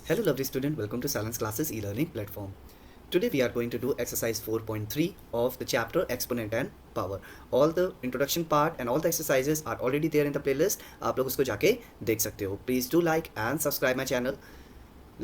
Hello lovely student, welcome to Silence Classes e-learning platform. Today we are going to do exercise 4.3 of the chapter Exponent and Power. All the introduction part and all the exercises are already there in the playlist. आप लोग उसको जाके देख सकते हो. Please do like and subscribe my channel.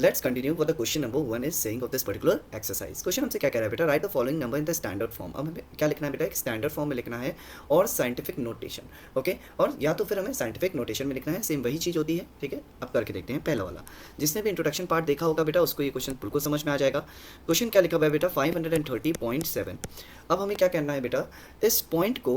Let's continue what the question number 1 is saying of this particular exercise. Question हमसे क्या कह रहा है बेटा, right the following number in the standard form. अब हमें क्या लिखना है बेटा, एक स्टैंडर्ड फॉर्म में लिखना है और साइंटिफिक नोटेशन. ओके, और या तो फिर हमें साइंटिफिक नोटेशन में लिखना है, सेम वही चीज़ होती है. ठीक है, अब करके देखते हैं पहला वाला. जिसने भी इंट्रोडक्शन पार्ट देखा होगा बेटा, उसको ये क्वेश्चन बिल्कुल समझ में आ जाएगा. क्वेश्चन क्या लिखा हुआ है बेटा, 530.7. अब हमें क्या करना है बेटा, इस पॉइंट को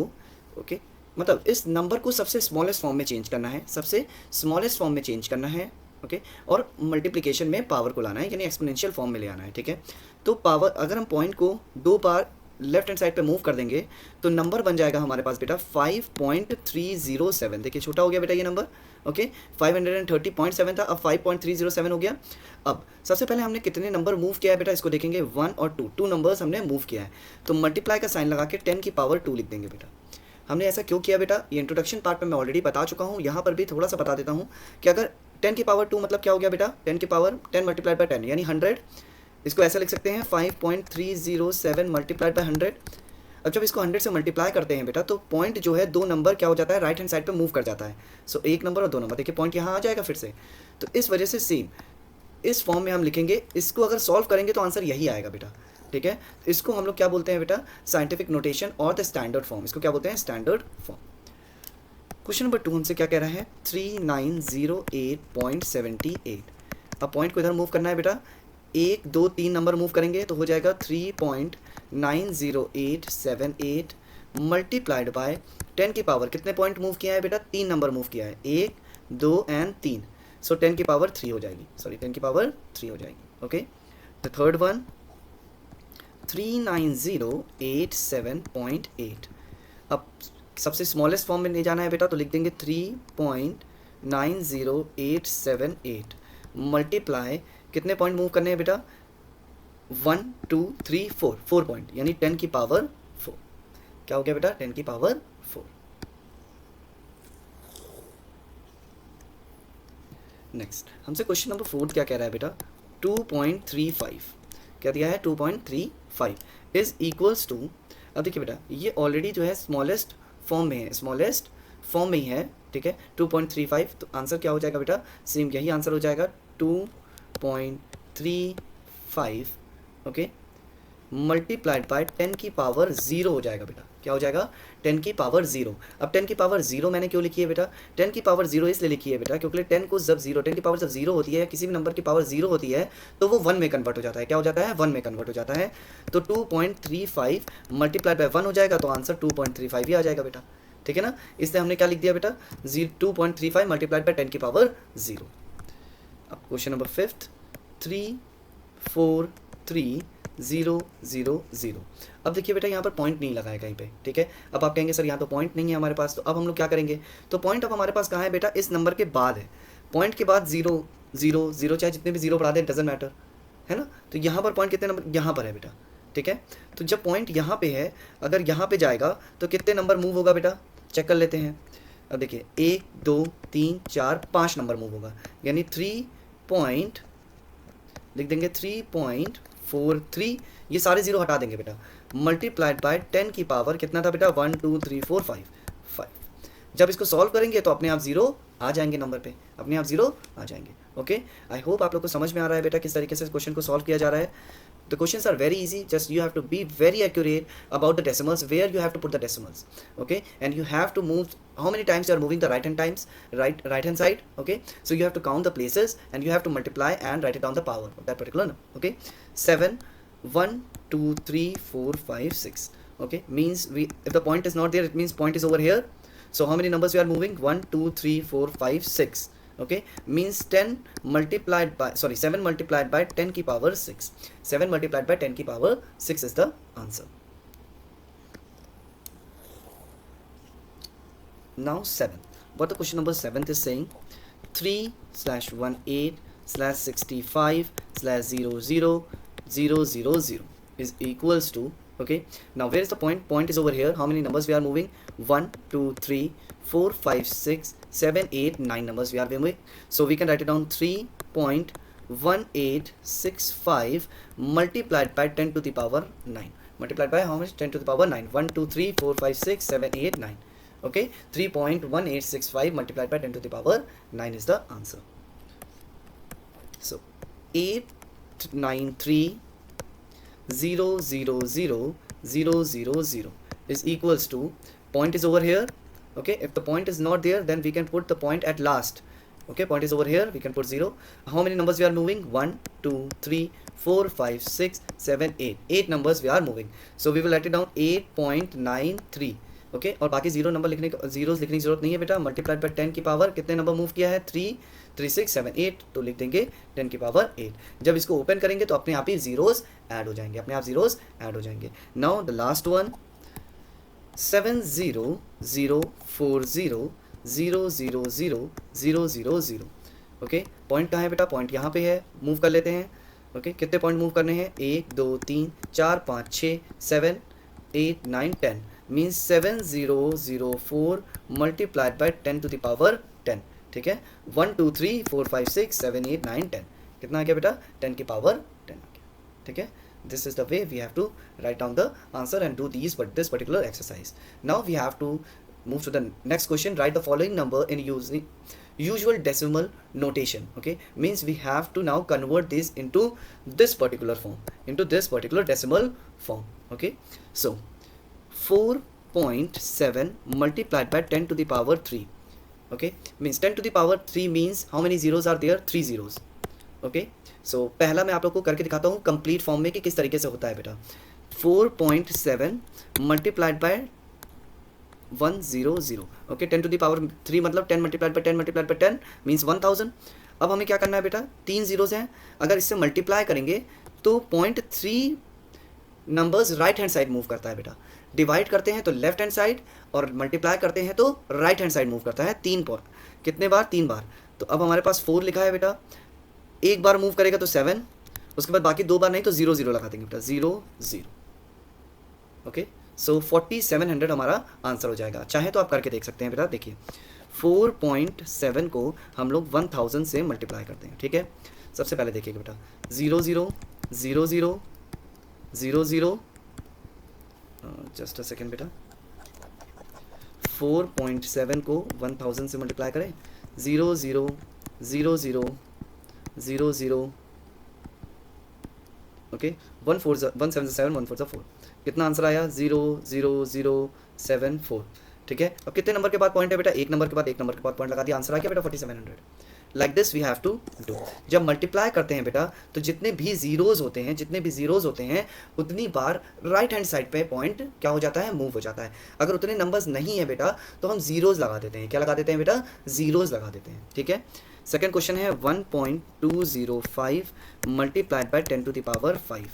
ओके मतलब इस नंबर को सबसे स्मॉलेस्ट फॉर्म में चेंज करना है, सबसे स्मॉलेस्ट फॉर्म में चेंज करना है. ओके, और मल्टीप्लिकेशन में पावर को लाना है, यानी एक्सपोनेंशियल फॉर्म में ले आना है. ठीक है, तो पावर अगर हम पॉइंट को दो बार लेफ्ट हैंड साइड पे मूव कर देंगे तो नंबर बन जाएगा हमारे पास बेटा 5.307. देखिए छोटा हो गया बेटा ये नंबर. ओके, 530.7 था, अब 5.307 हो गया. अब सबसे पहले हमने कितने नंबर मूव किया है बेटा, इसको देखेंगे. 1 और 2 नंबर्स हमने मूव किया है, तो मल्टीप्लाई का साइन लगा के 10 की पावर 2 लिख देंगे बेटा. हमने ऐसा क्यों किया बेटा, ये इंट्रोडक्शन पार्ट में मैं ऑलरेडी बता चुका हूँ. यहाँ पर भी थोड़ा सा बता देता हूँ कि अगर 10 की पावर 2 मतलब क्या हो गया बेटा, 10 की पावर 10 मल्टीप्लाइड बाय 10 यानी 100. इसको ऐसा लिख सकते हैं 5.307 मल्टीप्लाइड बाय 100. अब जब इसको 100 से मल्टीप्लाई करते हैं बेटा, तो पॉइंट जो है दो नंबर क्या हो जाता है, राइट हैंड साइड पे मूव कर जाता है. सो एक नंबर और दो नंबर, देखिए पॉइंट यहाँ आ जाएगा फिर से. तो इस वजह से सेम इस फॉर्म में हम लिखेंगे. इसको अगर सॉल्व करेंगे तो आंसर यही आएगा बेटा. ठीक है, इसको हम लोग क्या बोलते हैं बेटा, साइंटिफिक नोटेशन और द स्टैंडर्ड फॉर्म. इसको क्या बोलते हैं, स्टैंडर्ड फॉर्म. क्वेश्चन नंबर 2 हमसे क्या कह रहा है, 3908.78. अब पॉइंट को इधर मूव करना है बेटा, 1 2 3 नंबर मूव करेंगे तो हो जाएगा 3.90878 मल्टीप्लाइड बाय 10 की पावर. कितने पॉइंट मूव किया है बेटा, 3 नंबर मूव किया है, 1 2 एंड 3. सो 10 की पावर 3 हो जाएगी, सॉरी 10 की पावर 3 हो जाएगी. Okay, the third one 39087.8. अब सबसे स्मॉलेस्ट फॉर्म में ले जाना है बेटा, तो लिख देंगे 3.90878 मल्टीप्लाई कितने पॉइंट मूव करने हैं बेटा, 1 2 3 4 4 पॉइंट, यानी 10 की पावर 4. क्या हो गया बेटा, 10 की पावर 4. नेक्स्ट हमसे क्वेश्चन नंबर 4 क्या कह रहा है बेटा, 2.35. क्या दिया है, 2.35 इज इक्वल्स टू. अब देखिए बेटा, ये ऑलरेडी जो है स्मॉलेस्ट फॉर्म में है, स्मॉलेस्ट फॉर्म में ही है. ठीक है, 2.35, तो आंसर क्या हो जाएगा बेटा, सेम यही आंसर हो जाएगा 2.35. ओके, मल्टीप्लाइड बाय 10 की पावर 0 हो जाएगा बेटा. क्या हो जाएगा, 10 की पावर 0. अब 10 की पावर 0 मैंने क्यों लिखी है बेटा, 10 की पावर 0 इसलिए लिखी है बेटा क्योंकि 10 को जब 10 की पावर जब 0 होती है, या किसी भी नंबर की पावर 0 होती है, तो वो 1 में कन्वर्ट हो जाता है. क्या हो जाता है, 1 में कन्वर्ट हो जाता है. तो 2.35 मल्टीप्लाइड बाय 1 हो जाएगा, तो आंसर 2.35 ही आ जाएगा बेटा. ठीक है ना, इसलिए हमने क्या लिख दिया बेटा, 2.35 मल्टीप्लाइड बाय 10 की पावर 0. अब क्वेश्चन नंबर 5, 34300. अब देखिए बेटा, यहाँ पर पॉइंट नहीं लगा है कहीं पे. ठीक है, अब आप कहेंगे सर यहाँ तो पॉइंट नहीं है हमारे पास, तो अब हम लोग क्या करेंगे, तो पॉइंट अब हमारे पास कहाँ है बेटा, इस नंबर के बाद है. पॉइंट के बाद 0 0 0, चाहे जितने भी 0 बढ़ा दें, डजेंट मैटर, है ना. तो यहाँ पर पॉइंट कितने नंबर, यहाँ पर है बेटा. ठीक है, तो जब पॉइंट यहाँ पे है, अगर यहाँ पे जाएगा तो कितने नंबर मूव होगा बेटा, चेक कर लेते हैं. अब देखिए 1 2 3 4 5 नंबर मूव होगा, यानी 3 पॉइंट लिख देंगे 3.43. ये सारे 0 हटा देंगे बेटा, मल्टीप्लाइड बाय 10 की पावर कितना था बेटा, 1 2 3 4 5 5. जब इसको सॉल्व करेंगे तो अपने आप 0 आ जाएंगे, नंबर पे अपने आप 0 आ जाएंगे. ओके, आई होप आप लोग को समझ में आ रहा है बेटा किस तरीके से इस क्वेश्चन को सॉल्व किया जा रहा है. The questions are very easy, just you have to be very accurate about the decimals, where you have to put the decimals. Okay, and you have to move how many times you are moving the right hand times, right hand side. Okay, so you have to count the places and you have to multiply and write it down the power of that particular number. Okay, 7 1 2 3 4 5 6. Okay, means we, if the point is not there, it means point is over here. So how many numbers we are moving, 1 2 3 4 5 6. Okay, means 10 multiplied by, sorry, 7 multiplied by 10 की power 6. 7 multiplied by 10 की power 6 is the answer. Now 7. What the question number 7 is saying, 3/18/65/000000 is equals to. Okay, now where is the point, point is over here. How many numbers we are moving, 1 2 3 4 5 6 7 8 9 numbers we are moving. So we can write it down 3.9 1865 multiplied by 10 to the power 9. Multiplied by how much? 10 to the power 9. 1 2 3 4 5 6 7 8 9. Okay, 3.1865 multiplied by 10 to the power 9 is the answer. So 893,000,000 is equals to, point is over here. Okay, if the point is not there, then we can put the point at last. Okay, point is over here, we can put 0. How many numbers we are moving? 1 2 3 4 5 6 7 8. 8 numbers we are moving, so we will write it down 8.93. Okay, और बाकी zero number लिखने zeros लिखने की जरूरत नहीं है बेटा. Multiplied by 10 की पावर कितने नंबर मूव किया है? 3 3 6 7 8, तो लिख देंगे 10 की पावर 8. जब इसको ओपन करेंगे तो अपने आप ही जीरोस ऐड हो जाएंगे, अपने आप जीरोस ऐड हो जाएंगे. Now the last one, 70,040,000,000. Okay, point कहाँ है बेटा? पॉइंट यहाँ पे है, मूव कर लेते हैं. ओके, कितने पॉइंट मूव करने हैं? 1 2 3 4 5 6 7 8 9 10. Means 7004 multiplied by 10 to the power 10. ठीक है, 1 2 3 4 5 6 7 8 9 10. कितना आ गया बेटा? 10 की पावर 10 आ गया. ठीक है, this is the way we have to write down the answer and do this particular exercise. Now we have to move to the next question. Write the following number in using usual decimal notation. Okay, means we have to now convert this into this particular form, into this particular decimal form. Okay, so 4.7 multiplied by 10 to the power 3. Okay, means 10 to the power 3 means how many zeros are there? 3 zeros. Okay, सो पहला मैं आप लोग को करके दिखाता हूँ complete form में कि किस तरीके से होता है बेटा. 4.7 multiplied by 100. Okay, 10 to the power 3 मतलब 10 multiplied by 10 multiplied by 10 means 1000. अब हमें क्या करना है बेटा? 3 जीरोज हैं, अगर इससे मल्टीप्लाई करेंगे तो 0.3 numbers right hand side move करता है बेटा. डिवाइड करते हैं तो लेफ्ट हैंड साइड, और मल्टीप्लाई करते हैं तो राइट हैंड साइड मूव करता है. 3 पॉइंट, कितने बार? 3 बार. तो अब हमारे पास 4 लिखा है बेटा, एक बार मूव करेगा तो 7, उसके बाद बाकी 2 बार नहीं तो 0 0 लगा देंगे बेटा, 0 0. ओके, सो 4700 हमारा आंसर हो जाएगा. चाहे तो आप करके देख सकते हैं बेटा. देखिए 4.7 को हम लोग 1000 से मल्टीप्लाई करते हैं. ठीक है, सबसे पहले देखिएगा बेटा, 0 0 0 0 0 0. जस्ट अ सेकेंड बेटा, 4.7 को 1000 से मल्टीप्लाई करें. 0 0 0 0 0 0. ओके, 1 4 1 7 7 1 4 4. कितना आंसर आया? 0 0 0 7 4. ठीक है, अब कितने नंबर के बाद पॉइंट है बेटा? एक नंबर के बाद पॉइंट लगा दिया, आंसर आ गया बेटा 4700. Like this we have to do. जब मल्टीप्लाई करते हैं बेटा तो जितने भी जीरोज होते हैं उतनी बार राइट हैंड साइड पे पॉइंट क्या हो जाता है? मूव हो जाता है. अगर उतने नंबर्स नहीं है बेटा तो हम जीरोज लगा देते हैं. क्या लगा देते हैं बेटा? जीरोज लगा देते हैं. ठीक है, सेकेंड क्वेश्चन है 1.205 multiplied by 10 to the power 5.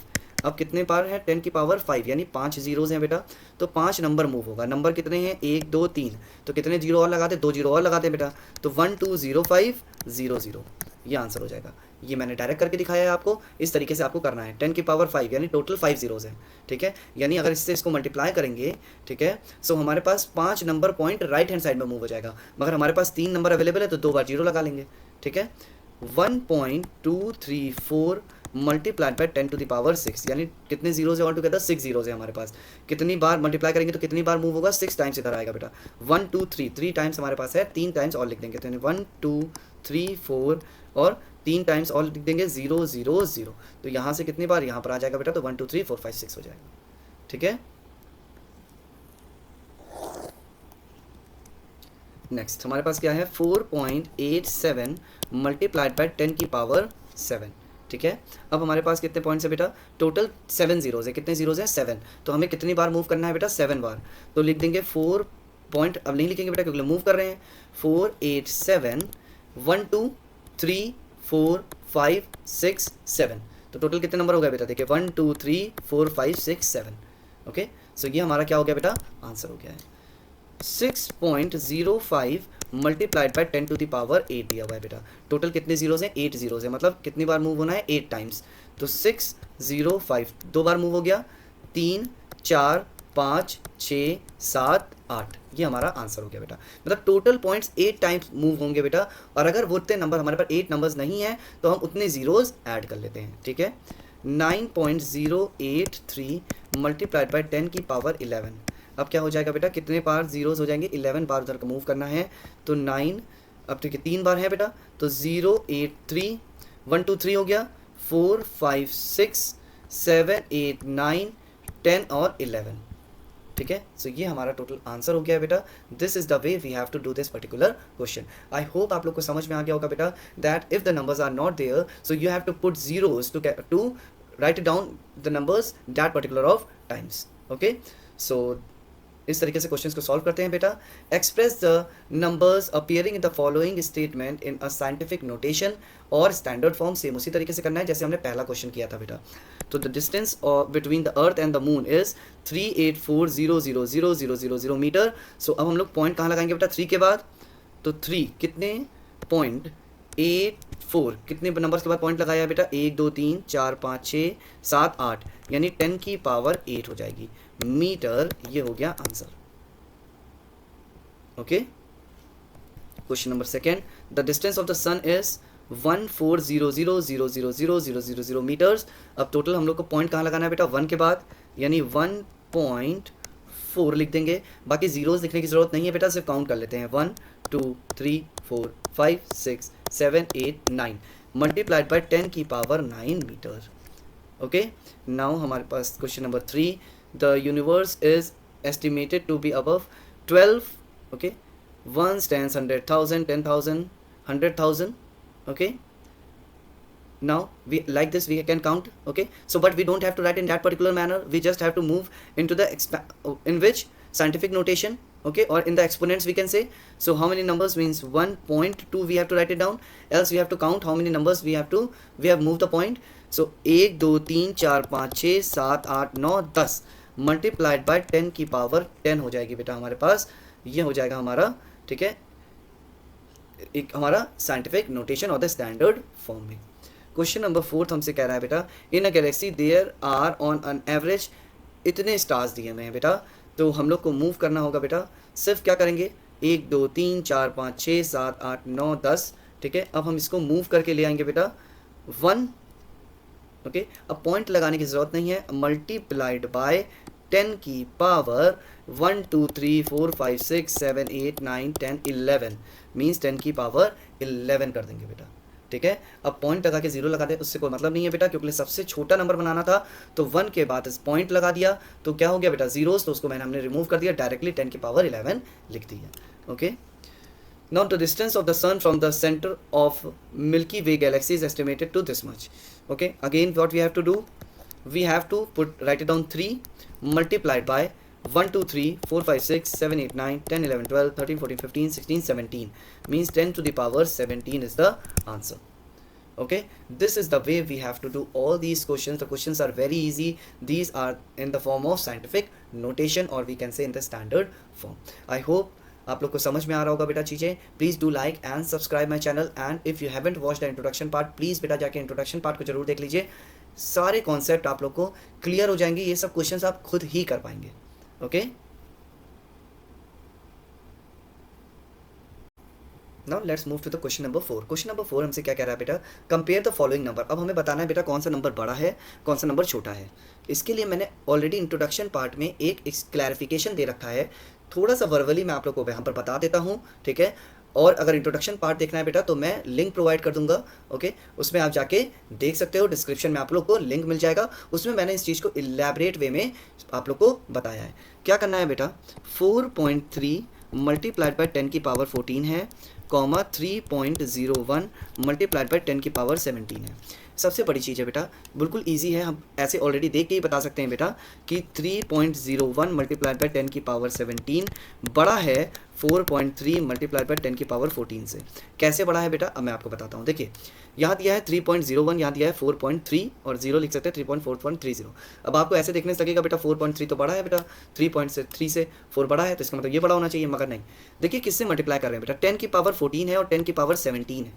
अब कितने बार है 10 की पावर 5, यानी 5 जीरोज हैं बेटा, तो 5 नंबर मूव होगा. नंबर कितने हैं? 1 2 3, तो कितने जीरो और लगाते? 2 जीरो और लगाते बेटा, तो 1205 0 0. ये आंसर हो जाएगा. ये मैंने डायरेक्ट करके दिखाया है आपको. इस तरीके से आपको करना है. 10 की पावर 5 यानी टोटल 5 जीरोज हैं. ठीक है, यानी अगर इससे इसको मल्टीप्लाई करेंगे, ठीक है, सो हमारे पास 5 number point right hand side में मूव हो जाएगा. मगर हमारे पास 3 नंबर अवेलेबल है तो 2 बार जीरो लगा लेंगे. ठीक है, 1.234 multiplied by 10 to the power 6, यानी कितने जीरोज है ऑल टुगेदर? 6 जीरोज है हमारे पास. कितनी बार मल्टीप्लाई करेंगे तो कितनी बार मूव होगा? 6 टाइम्स इधर आएगा बेटा. 1 2 3 3 टाइम्स हमारे पास है, 3 टाइम्स और लिख देंगे, तो 1 2 3 4 और 3 टाइम्स और लिख देंगे 0 0 0. तो यहाँ से कितनी बार यहाँ पर आ जाएगा बेटा? तो 1 2 3 4 5 6 हो जाएगा. ठीक है, नेक्स्ट हमारे पास क्या है? 4.87 मल्टीप्लाइड बाय 10 की पावर 7. ठीक है, अब हमारे पास कितने पॉइंट्स है बेटा? टोटल 7 जीरोज है. कितने जीरोज हैं? 7. तो हमें कितनी बार मूव करना है बेटा? 7 बार. तो लिख देंगे 4 पॉइंट, अब नहीं लिखेंगे बेटा क्योंकि मूव कर रहे हैं. 4 8 7 1 2 3 4 5 6 7. तो टोटल कितने नंबर हो गए बेटा? देखिए 1 2 3 4 5 6 7. ओके, सो ये हमारा क्या हो गया बेटा? आंसर हो गया है. 6.05 multiplied by 10 to the power 8 दिया हुआ है बेटा. टोटल कितने जीरोज हैं? 8 जीरोज है, मतलब कितनी बार मूव होना है? 8 टाइम्स. तो 605 2 बार मूव हो गया, 3 4 5 6 7 8. ये हमारा आंसर हो गया बेटा। मतलब टोटल पॉइंट्स 8 टाइम्स मूव होंगे बेटा, और अगर वो उतने नंबर हमारे पास 8 नंबर्स नहीं है तो हम उतने ज़ीरोज़ ऐड कर लेते हैं, ठीक है। 9.083 मल्टीप्लाइड बाई 10 की पावर 11। अब क्या हो जाएगा बेटा, कितने बार ज़ीरोज़ हो जाएंगे, 11 बार उधर का मूव करना है, तो 9, अब ठीक है 3 बार है बेटा, तो 083, 1 2 3 हो गया, 4 5 6 7 8 9 10 और 11, ठीक है। सो ये हमारा टोटल आंसर हो गया है बेटा। This is the way we have to do this particular question. I hope आप लोग को समझ में आ गया होगा बेटा, that if the numbers are not there so you have to put zeros to write down the numbers that particular of times, okay. So इस तरीके से क्वेश्चंस को सॉल्व करते हैं बेटा। Express the numbers appearing in the following statement in a scientific notation और standard form, same उसी तरीके से करना है जैसे हमने पहला क्वेश्चन किया था बेटा। तो the distance between the earth and the moon is 384,000,000 metre. So अब हम लोग पॉइंट कहाँ लगाएंगे बेटा, 3 के बाद, तो 3 कितने 0.84 कितने नंबर्स के बाद पॉइंट लगाया बेटा, 1 2 3 4 5 6 7 8, यानी 10 की पावर 8 हो जाएगी मीटर। ये हो गया answer, okay. Question number second, the distance of the sun is 140,000,000 metres. अब टोटल हम लोग को पॉइंट कहाँ लगाना है बेटा, 1 के बाद, यानी 1.4 लिख देंगे। बाकी जीरोस लिखने की जरूरत नहीं है बेटा, सिर्फ काउंट कर लेते हैं, 1 2 3 4 5 6 7 8 9 मल्टीप्लाइड बाय 10 की पावर 9 मीटर, ओके। नाउ हमारे पास question number 3, the universe is estimated to be above 12, okay, 1 10 100,000 10,000 100,000, okay. Now we like this we can count, okay. So but we don't have to write in that particular manner, we just have to move into the in which scientific notation, okay, or in the exponents we can say. So how many numbers means 1.2 we have to write it down, else we have to count how many numbers we have moved the point. So 1 2 3 4 5 6 7 8 9 10 multiplied by 10 की power 10 हो जाएगी बेटा हमारे पास। ये हो जाएगा हमारा, ठीक है, एक हमारा साइंटिफिक नोटेशन और द स्टैंडर्ड फॉर्म में। क्वेश्चन नंबर 4 हमसे कह रहा है बेटा, in a galaxy there are on an average, इतने स्टार्स दिए हुए हैं बेटा, तो हम लोग को मूव करना होगा बेटा। सिर्फ क्या करेंगे, 1 2 3 4 5 6 7 8 9 10, ठीक है। अब हम इसको मूव करके ले आएंगे बेटा 1, ओके। अब पॉइंट लगाने की ज़रूरत नहीं है, मल्टीप्लाइड बाय 10 की पावर 1 2 3 4 5 6 7 8 9 10 11 मीन्स 10 की पावर 11 कर देंगे बेटा, ठीक है। अब पॉइंट लगा के 0 लगा दे उससे कोई मतलब नहीं है बेटा, क्योंकि सबसे छोटा नंबर बनाना था, तो 1 के बाद इस पॉइंट लगा दिया तो क्या हो गया बेटा, जीरोस, तो उसको हमने रिमूव कर दिया, डायरेक्टली 10 की पावर 11 लिख दिया, okay. Now the distance of the sun from the center of Milky Way galaxy is estimated to this much, okay. Again what we have to do, we have to write it down 3 multiplied by 1 2 3 4 5 6 7 8 9 10 11 12 13 14 15 16 17 means 10 to the power 17 is the answer, okay. This is the way we have to do all these questions. The questions are very easy, these are in the form of scientific notation or we can say in the standard form. I hope आप लोग को समझ में आ रहा होगा बेटा चीज़ें। Please do like and subscribe my channel, and if you haven't watch the introduction part, please बेटा जाके इंट्रोडक्शन पार्ट को जरूर देख लीजिए। सारे कॉन्सेप्ट आप लोग को क्लियर हो जाएंगे, ये सब क्वेश्चंस आप खुद ही कर पाएंगे, okay. Now let's move to the question number 4। Question number 4 हमसे क्या कह रहा है बेटा, कंपेयर द फॉलोइंग नंबर। अब हमें बताना है बेटा कौन सा नंबर बड़ा है कौन सा नंबर छोटा है। इसके लिए मैंने ऑलरेडी इंट्रोडक्शन पार्ट में एक क्लैरिफिकेशन दे रखा है, थोड़ा सा वर्बली मैं आप लोग को यहाँ पर बता देता हूँ, ठीक है। और अगर इंट्रोडक्शन पार्ट देखना है बेटा तो मैं लिंक प्रोवाइड कर दूंगा, ओके, उसमें आप जाके देख सकते हो, डिस्क्रिप्शन में आप लोग को लिंक मिल जाएगा, उसमें मैंने इस चीज़ को इलेबरेट वे में आप लोग को बताया है। क्या करना है बेटा, 4.3 मल्टीप्लाइड बाय 10 की पावर 14 है, कॉमा 3.01 मल्टीप्लाइड बाय 10 की पावर 17 है। सबसे बड़ी चीज़ है बेटा, बिल्कुल इजी है, हम ऐसे ऑलरेडी देख के ही बता सकते हैं बेटा कि 3.01 मल्टीप्लाइड बाय 10 की पावर 17 बड़ा है 4.3 मल्टीप्लाइड बाय 10 की पावर 14 से। कैसे बड़ा है बेटा, अब मैं आपको बताता हूँ। देखिए यहाँ दिया है 3.01, यहाँ दिया है 4.3 और 0 लिख सकते हैं 3.4.30। अब आपको ऐसे देखने से लगेगा बेटा 4.3 तो बड़ा है बेटा, 3 से 4 बड़ा है, तो इसका मतलब ये बड़ा होना चाहिए, मगर नहीं। देखिए किससे मल्टीप्लाई कर रहे हैं बेटा, 10 की पावर 14 है और 10 की पावर 17 है,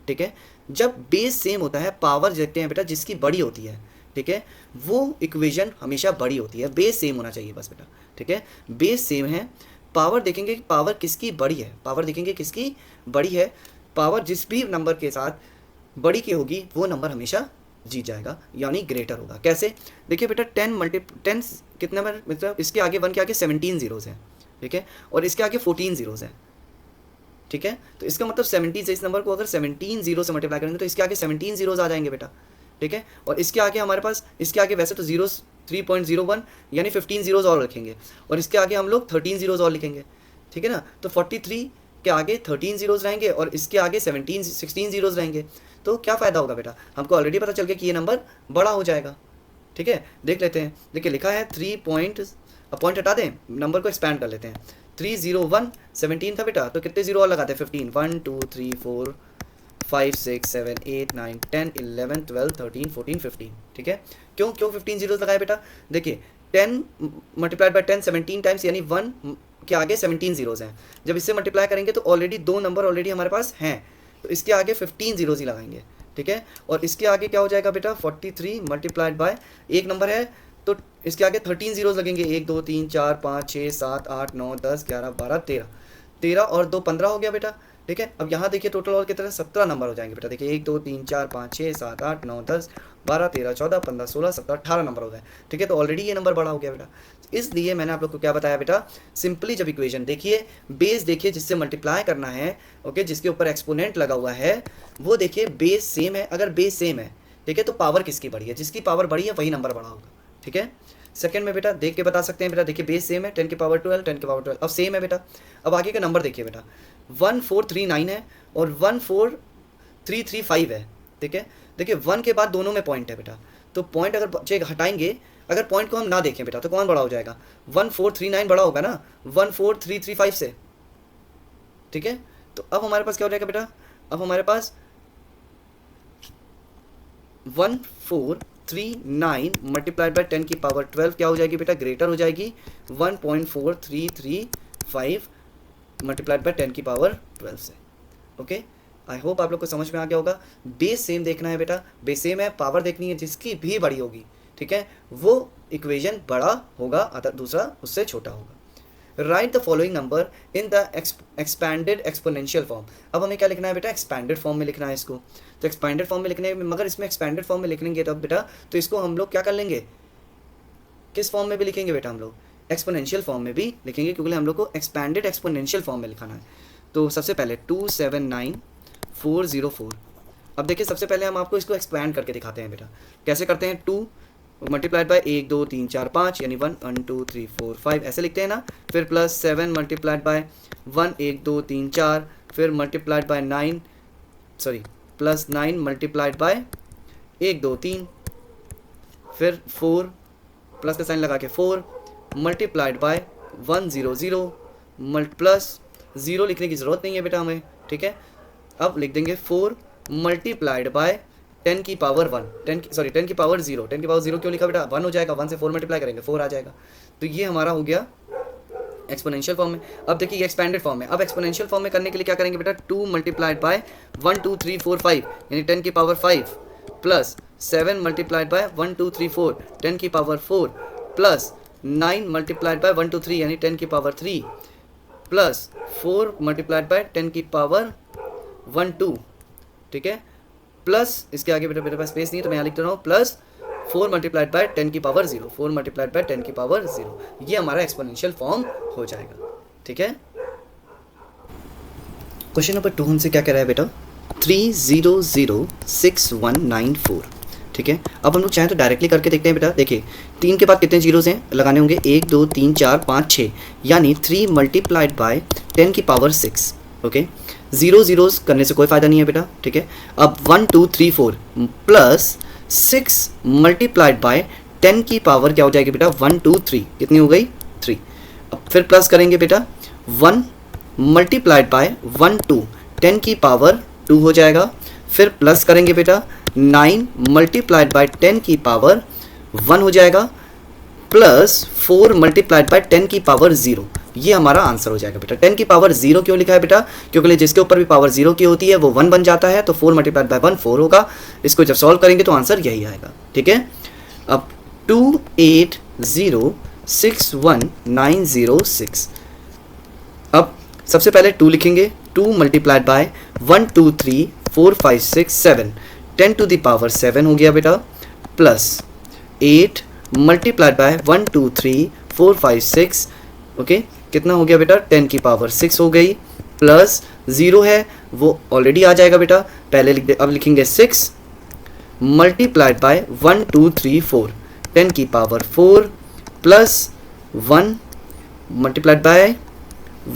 ठीक है। जब बेस सेम होता है, पावर देखते हैं बेटा जिसकी बड़ी होती है, ठीक है, वो इक्वेशन हमेशा बड़ी होती है, बेस सेम होना चाहिए बस बेटा, ठीक है। बेस सेम है पावर देखेंगे कि पावर किसकी बड़ी है, पावर देखेंगे किसकी बड़ी है, पावर जिस भी नंबर के साथ बड़ी की होगी वो नंबर हमेशा जीत जाएगा, यानी ग्रेटर होगा। कैसे? देखिए बेटा 10 कितना मतलब इसके आगे 1 के आगे 17 जीरोज़ हैं, ठीक है, और इसके आगे 14 जीरोज़ हैं, ठीक है। तो इसका मतलब 17 से इस नंबर को अगर 17 जीरो से मल्टीप्लाई करेंगे तो इसके आगे 17 जीरोज़ आ जाएंगे बेटा, ठीक है। और इसके आगे हमारे पास, इसके आगे वैसे तो जीरोस 3.01 यानी 15 जीरोज़ और रखेंगे, और इसके आगे हम लोग 13 जीरोज़ और लिखेंगे, ठीक है ना। तो 43 के आगे 13 जीरोज़ रहेंगे और इसके आगे 16 जीरोज़ रहेंगे। तो क्या फ़ायदा होगा बेटा, हमको ऑलरेडी पता चल गया कि ये नंबर बड़ा हो जाएगा, ठीक है। देख लेते हैं, देखिए लिखा है 3 पॉइंट, अब पॉइंट हटा दें, नंबर को एक्सपैंड कर लेते हैं। 301 17 था बेटा, तो कितने जीरो और लगाते हैं? 15, 1 2 3 4 5 6 7 8 9 10 11 12 13 14 15, ठीक है। क्यों 15 जीरो लगाए बेटा? देखिए 10 मल्टीप्लाइड बाय 10 17 टाइम्स, यानी 1 के आगे 17 जीरोज़ हैं। जब इससे मल्टीप्लाई करेंगे तो ऑलरेडी दो नंबर ऑलरेडी हमारे पास हैं, तो इसके आगे 15 जीरोज़ ही लगाएंगे, ठीक है। और इसके आगे क्या हो जाएगा बेटा? 43 मल्टीप्लाइड बाय एक नंबर है तो इसके आगे 13 जीरोज़ लगेंगे, 1 2 3 4 5 6 7 8 9 10 11 12 13, 13 और 2 15 हो गया बेटा, ठीक है। अब यहाँ देखिए टोटल और कितने? 17 नंबर हो जाएंगे बेटा। देखिए 1 2 3 4 5 6 7 8 9 10 12 13 14 15 16 17 18 नंबर हो गए, ठीक है। तो ऑलरेडी ये नंबर बड़ा हो गया बेटा। इसलिए मैंने आप लोग को क्या बताया बेटा, सिंपली जब इक्वेशन देखिए, बेस देखिए जिससे मल्टीप्लाई करना है, ओके, जिसके ऊपर एक्सपोनेंट लगा हुआ है वो देखिए बेस सेम है। अगर बेस सेम है, ठीक है, तो पावर किसकी बड़ी है? जिसकी पावर बड़ी है वही नंबर बड़ा होगा, ठीक है। सेकंड में बेटा देख के बता सकते हैं बेटा, देखिए बेस सेम है, 10 की पावर 12 10 की पावर 12 अब सेम है बेटा। अब आगे का नंबर देखिए बेटा, 1439 है और 14335 है, ठीक है। देखिए 1 के बाद दोनों में पॉइंट है बेटा, तो पॉइंट अगर बच्चे हटाएंगे, अगर पॉइंट को हम ना देखें बेटा तो कौन बड़ा हो जाएगा? 1439 बड़ा होगा ना 14335 से, ठीक है। तो अब हमारे पास क्या हो जाएगा बेटा? अब हमारे पास 1439 मल्टीप्लाइड बाय 10 की पावर 12 क्या हो जाएगी बेटा? ग्रेटर हो जाएगी 1.4335 मल्टीप्लाइड बाय 10 की पावर 12 से, ओके। आई होप आप लोग को समझ में आ गया होगा। बेस सेम देखना है बेटा, बेस सेम है, पावर देखनी है जिसकी भी बड़ी होगी, ठीक है, वो इक्वेशन बड़ा होगा, अदर दूसरा उससे छोटा होगा। Right the following number in the expanded exponential form. अब हमें क्या लिखना है बेटा? एक्सपैंडेड फॉर्म में लिखना है इसको। तो एक्सपैंडेड फॉर्म में लिखने में, मगर इसमें एक्सपैंडेड फॉर्म में लिखेंगे तब बेटा, तो इसको हम लोग क्या कर लेंगे, किस फॉर्म में भी लिखेंगे बेटा? हम लोग एक्सपोनेंशियल फॉर्म में भी लिखेंगे, क्योंकि हम लोग को एक्सपैंडेड एक्सपोनेंशियल फॉर्म में लिखाना है। तो सबसे पहले 279404। अब देखिए सबसे पहले हम आपको इसको एक्सपैंड करके दिखाते हैं बेटा, कैसे करते हैं। 2 मल्टीप्लाइड बाय 1 2 3 4 5 यानी 1 1 2 3 4 5 ऐसे लिखते हैं ना। फिर प्लस 7 मल्टीप्लाइड बाय 1 1 2 3 4, फिर multiplied by 9 sorry plus 9 multiplied by 1 2 3, फिर 4 प्लस का साइन लगा के 4 मल्टीप्लाइड बाय 1 0 0 प्लस 0 लिखने की ज़रूरत नहीं है बेटा हमें, ठीक है। अब लिख देंगे 4 मल्टीप्लाइड बाय 10 की पावर 1 10 की पावर 0 10 की पावर 0 क्यों लिखा बेटा? 1 हो जाएगा, 1 से 4 मल्टीप्लाई करेंगे 4 आ जाएगा। तो ये हमारा हो गया एक्सपोनेंशियल फॉर्म में। अब देखिए ये एक्सपेंडेड फॉर्म में। अब एक्सपोनेंशियल फॉर्म में करने के लिए क्या करेंगे बेटा? 2 मल्टीप्लाइड बाय 1 2 3 4 5 यानी 10 की पावर 5 प्लस 7 मल्टीप्लाइड बाय 1 2 3 4 10 की पावर 4 प्लस 9 मल्टीप्लाइड बाय 1 2 3 यानी 10 की पावर 3 प्लस 4 मल्टीप्लाइड बाय 10 की पावर 1 2, ठीक है, प्लस इसके आगे बेटा मेरे पास स्पेस नहीं है तो मैं यहाँ लिख रहा हूँ प्लस 4 मल्टीप्लाइड बाय 10 की पावर 0 4 मल्टीप्लाइड बाय 10 की पावर 0। ये हमारा एक्सपोनेंशियल फॉर्म हो जाएगा, ठीक है। क्वेश्चन नंबर 2 हमसे क्या कह रहा है बेटा? 3006194, ठीक है। अब हम लोग चाहें तो डायरेक्टली करके देखते हैं बेटा। देखिए 3 के बाद कितने जीरोज़ हैं? लगाने होंगे 1 2 3 4 5 6 यानी 3 मल्टीप्लाइड बाय 10 की पावर 6, ओके। 0 जीरोज़ करने से कोई फ़ायदा नहीं है बेटा, ठीक है। अब 1 2 3 4 प्लस 6 मल्टीप्लाइड बाय 10 की पावर क्या हो जाएगी बेटा? 1 2 3 कितनी हो गई? 3। अब फिर प्लस करेंगे बेटा 1 मल्टीप्लाइड बाय 1 2 10 की पावर 2 हो जाएगा। फिर प्लस करेंगे बेटा 9 मल्टीप्लाइड बाय 10 की पावर 1 हो जाएगा प्लस 4 मल्टीप्लाइड बाय 10 की पावर 0। ये हमारा आंसर हो जाएगा बेटा। 10 की पावर 0 क्यों लिखा है बेटा? क्योंकि जिसके ऊपर भी पावर 0 की होती है वो 1 बन जाता है, तो 4 मल्टीप्लाइड बाय 1 4 होगा। इसको जब सॉल्व करेंगे तो आंसर यही आएगा, ठीक है। अब 28061906 सबसे पहले 2 लिखेंगे, 2 multiplied by 1 2 3 4 5 6 7 10 to the power 7 हो गया बेटा, प्लस 8 मल्टीप्लाइड बाय 1 2 3 4 5 6, ओके कितना हो गया बेटा 10 की पावर 6 हो गई, प्लस 0 है वो ऑलरेडी आ जाएगा बेटा, पहले लिख दे, अब लिखेंगे 6 मल्टीप्लाइड बाय 1 2 3 4 10 की पावर 4 प्लस 1 मल्टीप्लाइड बाय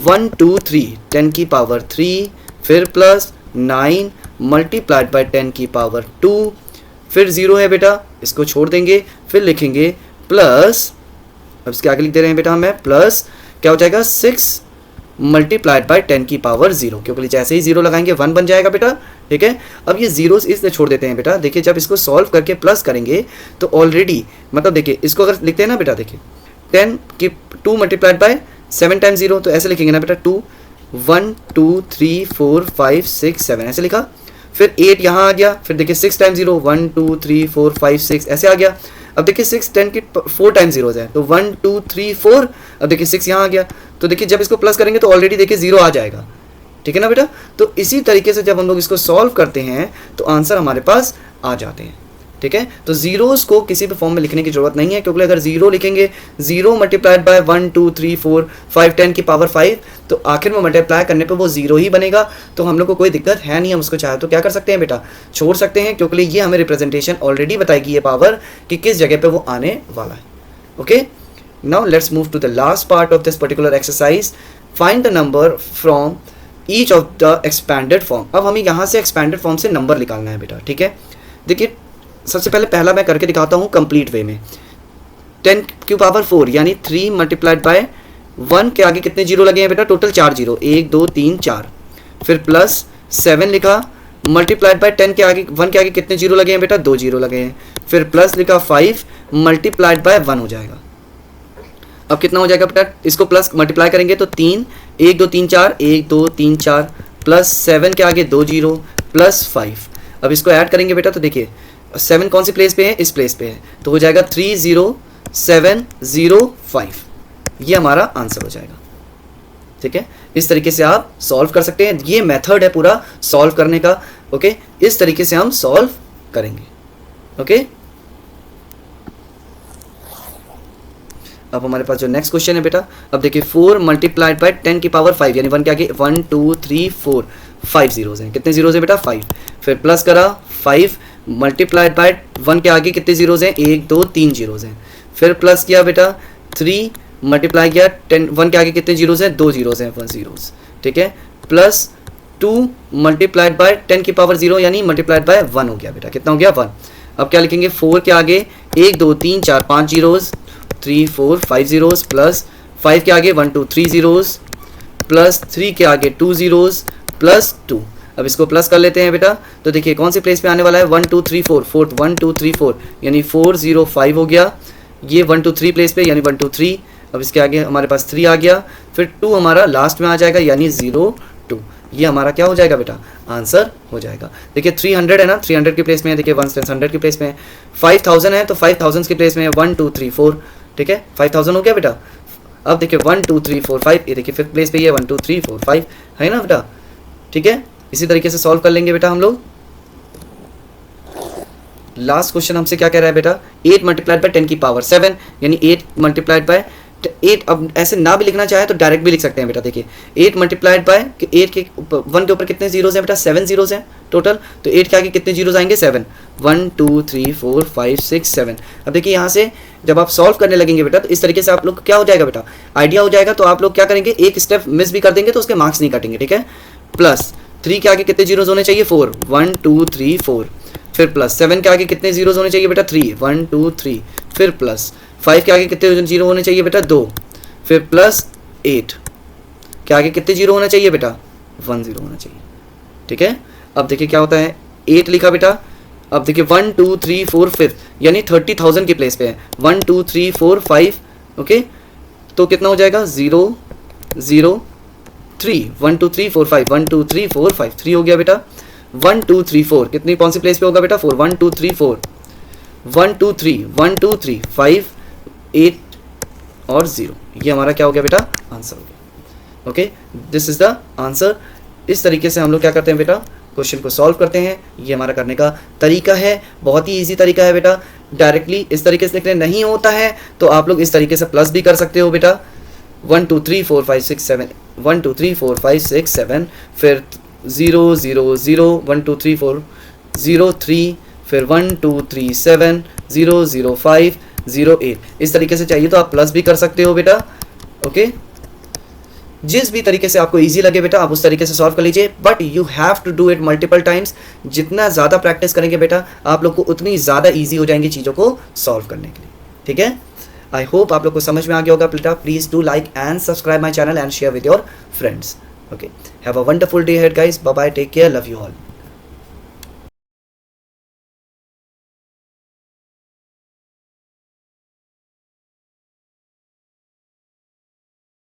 1 2 3 10 की पावर 3, फिर प्लस 9 मल्टीप्लाइड बाय 10 की पावर 2, फिर 0 है बेटा इसको छोड़ देंगे, फिर लिखेंगे प्लस, अब इसके आगे लिख दे रहे हैं बेटा हमें, प्लस क्या हो जाएगा 6 मल्टीप्लाइड बाय 10 की पावर 0, क्योंकि जैसे ही 0 लगाएंगे 1 बन जाएगा बेटा, ठीक है। अब ये जीरोस इसलिए छोड़ देते हैं बेटा, देखिए जब इसको सॉल्व करके प्लस करेंगे तो ऑलरेडी मतलब देखिए इसको अगर लिखते हैं ना बेटा, देखिए 10 की 2 मल्टीप्लाइड बाय 7 टाइम्स 0, तो ऐसे लिखेंगे ना बेटा 2 1 2 3 4 5 6 7 ऐसे लिखा, फिर 8 यहाँ आ गया, फिर देखिए 6 टाइम्स 0 1 2 3 4 5 6 ऐसे आ गया, अब देखिए 6 10 की 4 टाइम्स 0 है तो 1 2 3 4, अब देखिए 6 यहाँ आ गया, तो देखिए जब इसको प्लस करेंगे तो ऑलरेडी देखिए 0 आ जाएगा, ठीक है ना बेटा। तो इसी तरीके से जब हम लोग इसको सॉल्व करते हैं तो आंसर हमारे पास आ जाते हैं, ठीक है। तो जीरोस को किसी भी फॉर्म में लिखने की जरूरत नहीं है, क्योंकि अगर 0 लिखेंगे 0 मल्टीप्लाइड बाय 1 2 3 4 5 10 की पावर 5, तो आखिर में मल्टीप्लाई करने पे वो 0 ही बनेगा, तो हम लोग को कोई दिक्कत है नहीं, हम उसको चाहे तो क्या कर सकते हैं बेटा छोड़ सकते हैं, क्योंकि ये हमें रिप्रेजेंटेशन ऑलरेडी बताएगी ये पावर कि किस जगह पे वो आने वाला है। Okay, now let's move to the last part of this particular exercise, find the number from each of the expanded form. अब हमें यहाँ से एक्सपैंडेड फॉर्म से नंबर निकालना है बेटा, ठीक है। देखिए सबसे पहले पहला मैं करके दिखाता हूँ कंप्लीट वे में, 10 की पावर 4 यानी 3 मल्टीप्लाइड बाय 1 के आगे कितने जीरो लगे हैं बेटा, टोटल 4 जीरो, 1 2 3 4, फिर प्लस 7 लिखा मल्टीप्लाइड बाय 10 के आगे 1 के आगे कितने जीरो लगे हैं बेटा, 2 जीरो लगे हैं, फिर प्लस लिखा 5 मल्टीप्लाइड बाय 1 हो जाएगा। अब कितना हो जाएगा बेटा, इसको प्लस मल्टीप्लाई करेंगे तो 3 1 2 3 4 1 2 3 4 प्लस 7 के आगे 2 जीरो प्लस 5, अब इसको ऐड करेंगे बेटा तो देखिए 7 कौन सी प्लेस पे है, इस प्लेस पे है, तो हो जाएगा 30705, ये हमारा आंसर हो जाएगा, ठीक है। इस तरीके से आप सॉल्व कर सकते हैं, ये मेथड है पूरा सॉल्व करने का, ओके, इस तरीके से हम सॉल्व करेंगे, ओके। अब हमारे पास जो नेक्स्ट क्वेश्चन है बेटा, अब देखिए 4 मल्टीप्लाइड बाय 10 की पावर 5 यानी 1 के आगे 1 2 3 4 5 जीरोज हैं, कितने जीरोज हैं बेटा 5, फिर प्लस करा 5 मल्टीप्लाइड बाय 1 के आगे कितने जीरोज हैं, 1 2 3 जीरोज हैं, फिर प्लस किया बेटा 3 मल्टीप्लाई किया 1 के आगे कितने जीरोज हैं, 2 जीरोज हैं 1 जीरोज, ठीक है, प्लस 2 मल्टीप्लाइड बाय 10 की पावर 0 यानी मल्टीप्लाइड बाय 1 हो गया बेटा, कितना हो गया 1। अब क्या लिखेंगे 4 के आगे 1 2 3 4 5 जीरोज 3 4 5 जीरोज, प्लस 5 के आगे 1 2 3 जीरोज, प्लस 3 के आगे 2 जीरोज प्लस 2। अब इसको प्लस कर लेते हैं बेटा, तो देखिए कौन सी प्लेस पे आने वाला है, 1 2 3 4 फोर्थ 1 2 3 4 यानी 4 0 5 हो गया, ये 1 2 3 प्लेस पे यानी 1 2 3, अब इसके आगे हमारे पास 3 आ गया, फिर 2 हमारा लास्ट में आ जाएगा यानी 0 2, ये हमारा क्या हो जाएगा बेटा आंसर हो जाएगा। देखिए 300 है ना, 300 की प्लेस में है, देखिए 1 100 की प्लेस में है, 5000 है तो 5000 की प्लेस में है 1 2 3 4, ठीक है 5000 हो गया बेटा। अब देखिए 1 2 3 4 5, ये देखिए फिफ्थ प्लेस पे ये 1 2 3 4 5 है ना बेटा, ठीक है। इसी तरीके से सॉल्व कर लेंगे बेटा हम लोग। लास्ट क्वेश्चन हमसे क्या कह रहा है बेटा, 8 मल्टीप्लाइड बाय 10 की पावर 7 यानी 8 मल्टीप्लाइड बाय 8, अब ऐसे ना भी लिखना चाहे तो डायरेक्ट भी लिख सकते हैं बेटा, देखिए 8 मल्टीप्लाइड बाय 8 के 1 के ऊपर कितने जीरोज हैं बेटा, 7 जीरोज हैं टोटल, तो 8 के आगे कितने जीरोज आएंगे 7, 1 2 3 4 5 6 7। अब देखिए यहाँ से जब आप सॉल्व करने लगेंगे बेटा तो इस तरीके से आप लोग क्या हो जाएगा बेटा आइडिया हो जाएगा, तो आप लोग क्या करेंगे एक स्टेप मिस भी कर देंगे तो उसके मार्क्स नहीं काटेंगे, ठीक है। प्लस 3 के आगे कितने जीरोज होने चाहिए 4, 1 2 3 4, फिर प्लस 7 के आगे कितने जीरोज होने चाहिए बेटा 3, 1 2 3, फिर प्लस 5 के आगे कितने जीरो होने चाहिए बेटा 2, फिर प्लस 8 के आगे कितने जीरो होना चाहिए बेटा 1 जीरो होना चाहिए, ठीक है। अब देखिए क्या होता है 8 लिखा बेटा, अब देखिए 1 2 3 4 5 यानी 30,000 की प्लेस पे है 1 2 3 4 5, ओके, तो कितना हो जाएगा 0 0 3 1 2 3 4 5 1 2 3 4 5 3 हो गया बेटा। 1 2 3 4 कितनी कौन सी प्लेस पे होगा बेटा 4, 1 2 3 4 1 2 3 1 2 3 5 8 और 0, ये हमारा क्या हो गया बेटा आंसर हो गया, okay, this is the answer. इस तरीके से हम लोग क्या करते हैं बेटा, क्वेश्चन को सॉल्व करते हैं। ये हमारा करने का तरीका है, बहुत ही इजी तरीका है बेटा। डायरेक्टली इस तरीके से लिखने नहीं होता है तो आप लोग इस तरीके से प्लस भी कर सकते हो बेटा। 1 2 3 4 5 6 7 1 2 3 4 5 6 7, फिर 0 0 0 1 2 3 4 0 3, फिर 1 2 3 7 0 0 5 0 8। इस तरीके से चाहिए तो आप प्लस भी कर सकते हो बेटा। ओके, जिस भी तरीके से आपको इजी लगे बेटा आप उस तरीके से सॉल्व कर लीजिए, but you have to do it multiple times. जितना ज़्यादा प्रैक्टिस करेंगे बेटा आप लोग को उतनी ज़्यादा इजी हो जाएंगी चीज़ों को सॉल्व करने के लिए। ठीक है, आई होप आप लोग को समझ में आ गया होगा बेटा। Please do like and subscribe my channel and share with your friends. Okay, have a wonderful day hey guys, bye bye, take care, love you all.